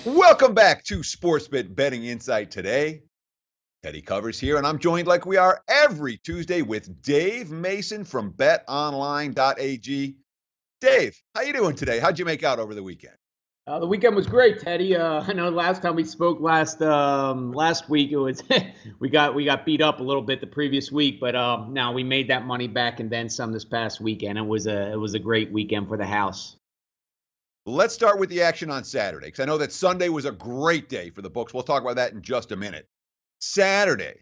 Welcome back to SportsBit Betting Insight today. Teddy Covers here, and I'm joined like we are every Tuesday with Dave Mason from BetOnline.ag. Dave, how you doing today? How'd you make out over the weekend? The weekend was great, Teddy. I know last time we spoke last week it was we got beat up a little bit the previous week, but now we made that money back and then some this past weekend. It was a great weekend for the house. Let's start with the action on Saturday, because I know that Sunday was a great day for the books. We'll talk about that in just a minute. Saturday,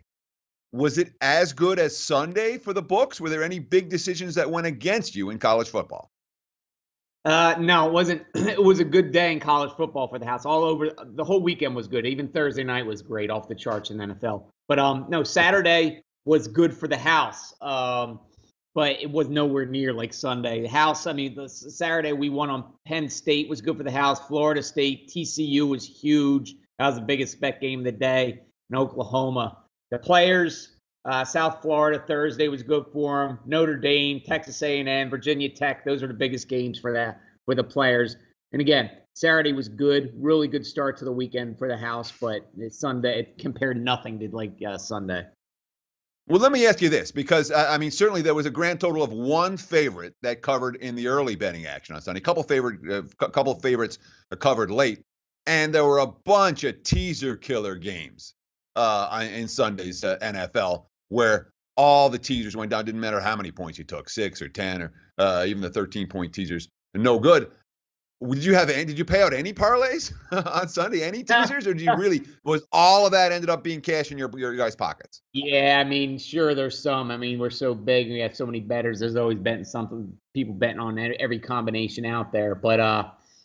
was it as good as Sunday for the books? Were there any big decisions that went against you in college football? No, it wasn't. It was a good day in college football for the house. All over, the whole weekend was good. Even Thursday night was great, off the charts in the NFL. But no, Saturday was good for the house. But it was nowhere near like Sunday. The house, I mean, the Saturday we won on Penn State was good for the house. Florida State, TCU was huge. That was the biggest bet game of the day in Oklahoma. The players, South Florida Thursday was good for them. Notre Dame, Texas A&M, Virginia Tech, those are the biggest games for the players. And again, Saturday was good, really good start to the weekend for the house, but Sunday it compared nothing to like Sunday. Well, let me ask you this, because, I mean, certainly there was a grand total of one favorite that covered in the early betting action on Sunday. A couple of favorites covered late, and there were a bunch of teaser killer games in Sunday's NFL where all the teasers went down. Didn't matter how many points you took, 6 or 10 or even the 13-point teasers. No good. Did you pay out any parlays on Sunday? Any teasers, or was all of that ended up being cash in your guys' pockets? Yeah, I mean, sure, there's some. I mean, we're so big, we have so many bettors. There's always betting something, people betting on every combination out there. But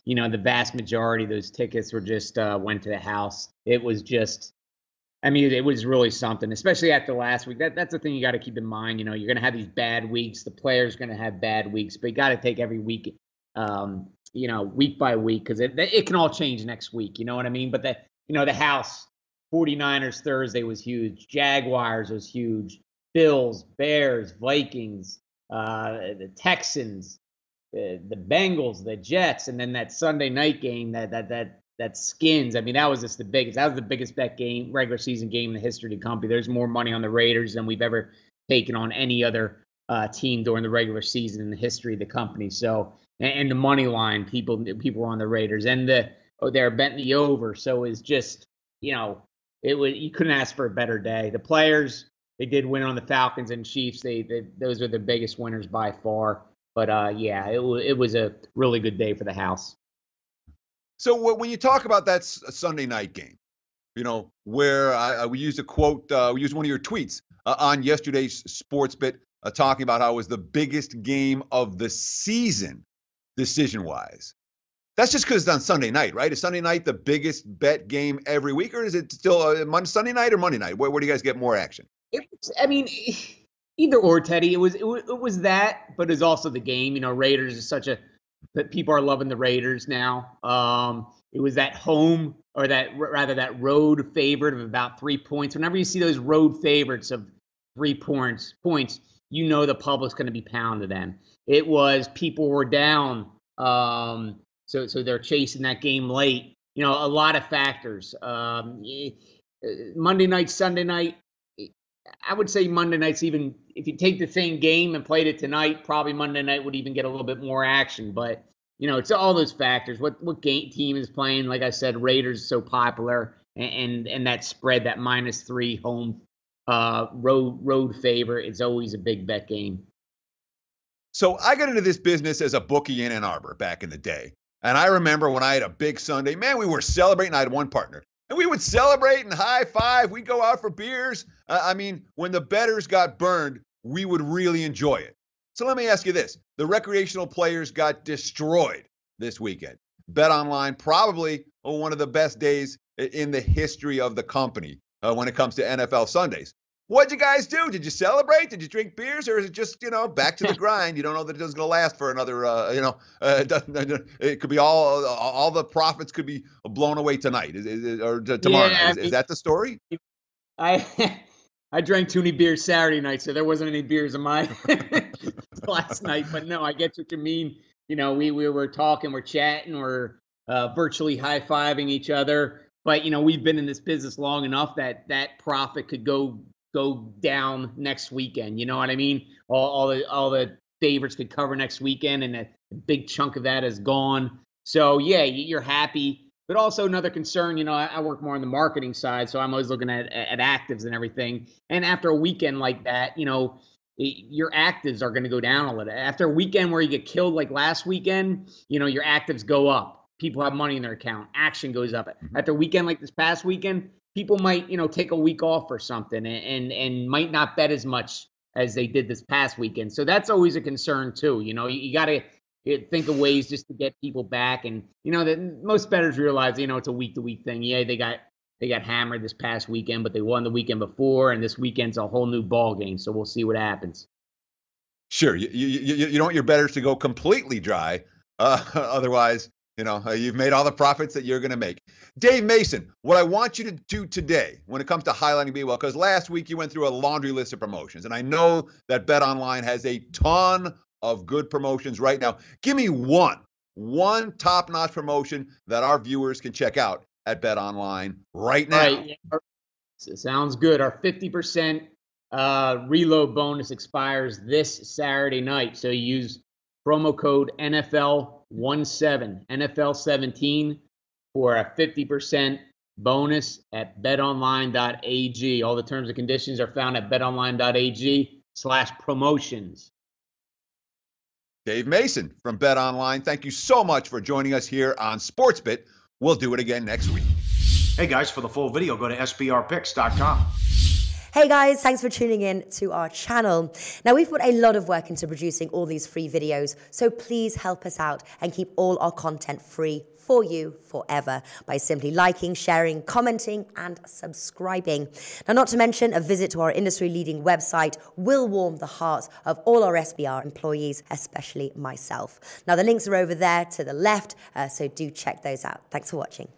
the vast majority of those tickets were just went to the house. It was just, I mean, it was really something, especially after last week. That's the thing you got to keep in mind. You're going to have these bad weeks. The player's going to have bad weeks, but you got to take every week. Week by week, because it can all change next week. You know what I mean? But the house, 49ers Thursday was huge. Jaguars was huge. Bills, Bears, Vikings, the Texans, the Bengals, the Jets, and then that Sunday night game, that Skins. I mean, that was just the biggest. That was the biggest bet game, regular season game in the history of the company. There's more money on the Raiders than we've ever taken on any other team during the regular season in the history of the company. So. And the money line, people were on the Raiders, and they're betting the over. So it's just, you couldn't ask for a better day. The players, they did win on the Falcons and Chiefs. Those are the biggest winners by far. But it was a really good day for the house. So when you talk about that Sunday night game, where we used a quote, we used one of your tweets on yesterday's SportsBit, talking about how it was the biggest game of the season. Decision-wise, that's just because it's on Sunday night, right? Is Sunday night the biggest bet game every week, or is it still Sunday night or Monday night? Where do you guys get more action? Either or, Teddy. It was that, but it's also the game. Raiders is that people are loving the Raiders now. It was that home, or that road favorite of about 3 points. Whenever you see those road favorites of 3 points, the public's going to be pounded in. It was people were down, so they're chasing that game late. A lot of factors. Monday night, Sunday night. I would say Monday night's even, if you take the same game and played it tonight, probably Monday night would even get a little bit more action. But it's all those factors. What team is playing? Like I said, Raiders is so popular, and that spread, that -3 home road favor, it's always a big bet game. So I got into this business as a bookie in Ann Arbor back in the day. And I remember when I had a big Sunday, man, we were celebrating. I had one partner. And we would celebrate and high five. We'd go out for beers. When the bettors got burned, we would really enjoy it. So let me ask you this. The recreational players got destroyed this weekend. BetOnline, probably one of the best days in the history of the company when it comes to NFL Sundays. What'd you guys do? Did you celebrate? Did you drink beers? Or is it just, back to the grind? You don't know that it's going to last for another, it could be all the profits could be blown away tonight or tomorrow night. Is that the story? I drank too many beers Saturday night, so there wasn't any beers in my last night. But no, I get what you mean. We were talking, we're chatting, we're virtually high-fiving each other. But, we've been in this business long enough that profit could go down next weekend. You know what I mean? All the favorites could cover next weekend, and a big chunk of that is gone. So, yeah, you're happy. But also another concern, I work more on the marketing side, so I'm always looking at actives and everything. And after a weekend like that, your actives are going to go down a little. After a weekend where you get killed like last weekend, your actives go up. People have money in their account. Action goes up. After a weekend like this past weekend, people might, take a week off or something and might not bet as much as they did this past weekend. So that's always a concern too. You got to think of ways just to get people back. And, that most bettors realize, it's a week-to-week thing. Yeah, they got hammered this past weekend, but they won the weekend before, and this weekend's a whole new ball game. So we'll see what happens. Sure. You don't want your bettors to go completely dry. Otherwise, you've made all the profits that you're going to make. Dave Mason, what I want you to do today when it comes to highlighting B-Well, because last week you went through a laundry list of promotions, and I know that BetOnline has a ton of good promotions right now. Give me one top-notch promotion that our viewers can check out at BetOnline right now. Right. Sounds good. Our 50% reload bonus expires this Saturday night. So you use promo code NFL17, NFL17 for a 50% bonus at betonline.ag. All the terms and conditions are found at betonline.ag/promotions. Dave Mason from BetOnline, thank you so much for joining us here on SportsBit. We'll do it again next week. Hey guys, for the full video, go to sbrpicks.com. Hey guys, thanks for tuning in to our channel. Now, we've put a lot of work into producing all these free videos, so please help us out and keep all our content free for you forever by simply liking, sharing, commenting, and subscribing. Now, not to mention, a visit to our industry-leading website will warm the hearts of all our SBR employees, especially myself. Now, the links are over there to the left, so do check those out. Thanks for watching.